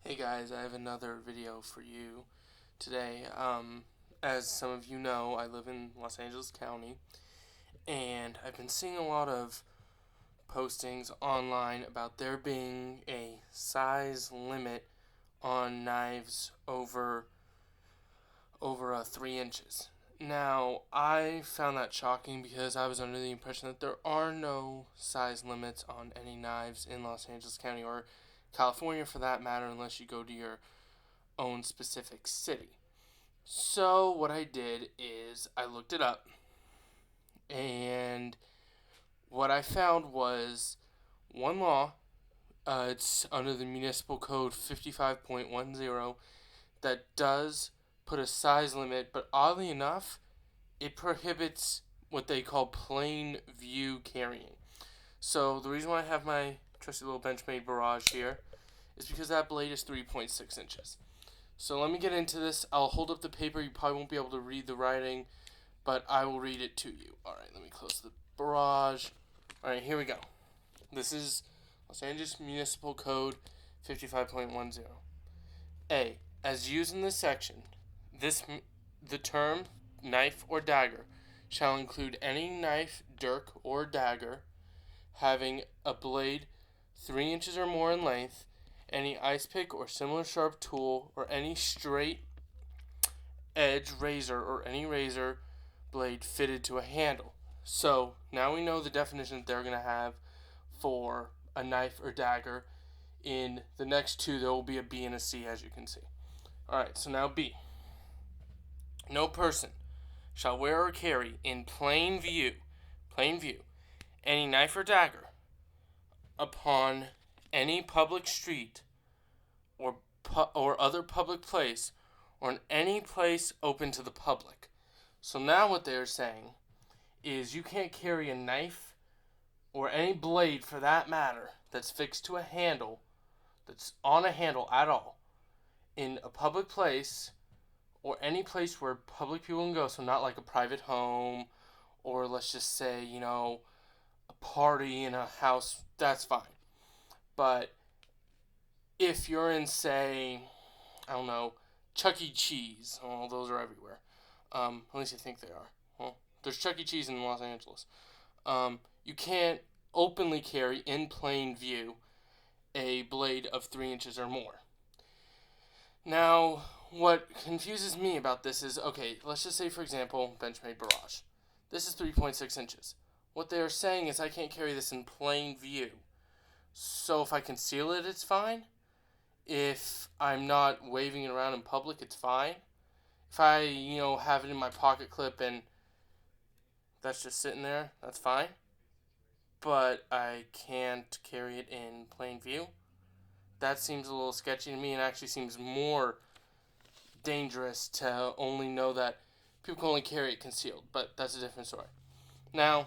Hey guys, I have another video for you today. As some of you know, I live in Los Angeles County, and I've been seeing a lot of postings online about there being a size limit on knives over 3 inches. Now, I found that shocking because I was under the impression that there are no size limits on any knives in Los Angeles County or California for that matter, unless you go to your own specific city. So, what I did is I looked it up, and what I found was one law. It's under the municipal code 55.10 that does put a size limit, but oddly enough, it prohibits what they call plain view carrying. So, the reason why I have my trusty little Benchmade barrage here is because that blade is 3.6 inches. So let me get into this. I'll hold up the paper. You probably won't be able to read the writing, but I will read it to you. Alright, let me close the barrage. Alright, here we go. This is Los Angeles Municipal Code 55.10. A. As used in this section, the term knife or dagger shall include any knife, dirk, or dagger having a blade 3 inches or more in length, any ice pick or similar sharp tool, or any straight edge razor or any razor blade fitted to a handle. So now we know the definition that they're going to have for a knife or dagger. In the next two, there will be a B and a C, as you can see. Alright, so now B. No person shall wear or carry in plain view, any knife or dagger upon any public street or other public place or in any place open to the public. So now what they're saying is you can't carry a knife or any blade for that matter that's fixed to a handle, that's on a handle at all, in a public place or any place where public people can go. So not like a private home or let's just say, a party in a house, that's fine. But if you're in, say, I don't know, Chuck E. Cheese, well, those are everywhere. At least I think they are. Well, there's Chuck E. Cheese in Los Angeles. You can't openly carry in plain view a blade of 3 inches or more. Now, what confuses me about this is, okay, let's just say, for example, Benchmade Barrage. This is 3.6 inches. What they are saying is I can't carry this in plain view. So if I conceal it, it's fine. If I'm not waving it around in public, it's fine. If I, have it in my pocket clip and that's just sitting there, that's fine. But I can't carry it in plain view. That seems a little sketchy to me and actually seems more dangerous to only know that people can only carry it concealed. But that's a different story. Now,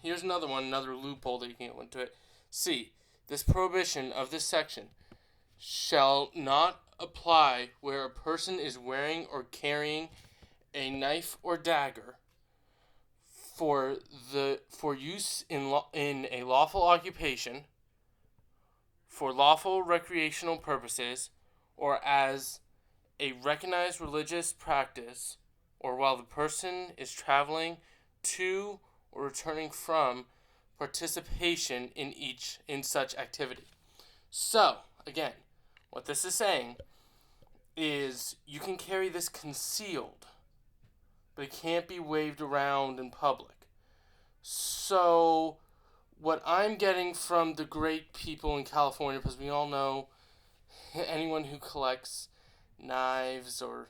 here's another one, another loophole that you can go into it. C. This prohibition of this section shall not apply where a person is wearing or carrying a knife or dagger for use in a lawful occupation, for lawful recreational purposes, or as a recognized religious practice, or while the person is traveling to or returning from participation in such activity. So, again, what this is saying is you can carry this concealed, but it can't be waved around in public. So, what I'm getting from the great people in California, because we all know anyone who collects knives or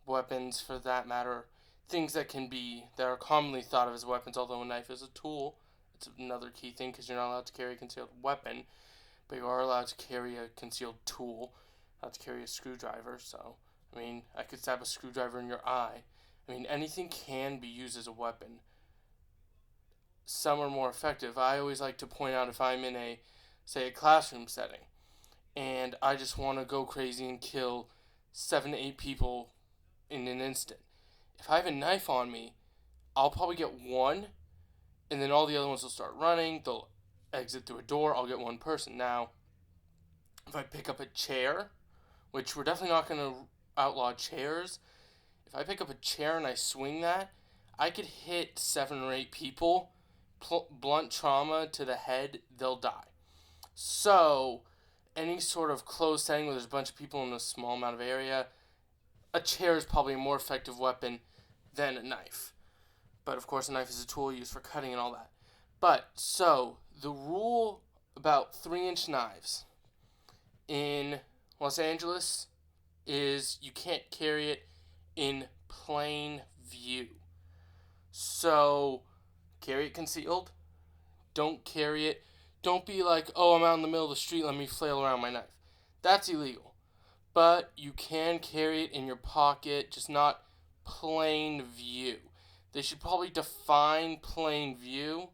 weapons for that matter, things that are commonly thought of as weapons, although a knife is a tool. It's another key thing because you're not allowed to carry a concealed weapon, but you are allowed to carry a concealed tool. Allowed to carry a screwdriver. So, I could stab a screwdriver in your eye. Anything can be used as a weapon. Some are more effective. I always like to point out if I'm in a classroom setting, and I just want to go crazy and kill 7 to 8 people in an instant. If I have a knife on me, I'll probably get one, and then all the other ones will start running. They'll exit through a door. I'll get one person. Now, if I pick up a chair which we're definitely not going to outlaw chairs. If I pick up a chair and I swing that, I could hit 7 or 8 people, blunt trauma to the head, they'll die. So, any sort of closed setting where there's a bunch of people in a small amount of area, a chair is probably a more effective weapon than a knife. But of course, a knife is a tool used for cutting and all that. But, so, the rule about 3-inch knives in Los Angeles is you can't carry it in plain view. So, carry it concealed. Don't carry it. Don't be like, oh, I'm out in the middle of the street, let me flail around my knife. That's illegal. But you can carry it in your pocket, just not plain view. They should probably define plain view,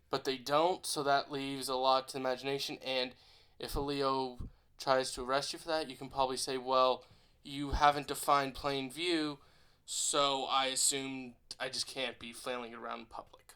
but they don't, so that leaves a lot to the imagination. And if a Leo tries to arrest you for that, you can probably say, well, you haven't defined plain view, so I assume I just can't be flailing around in public.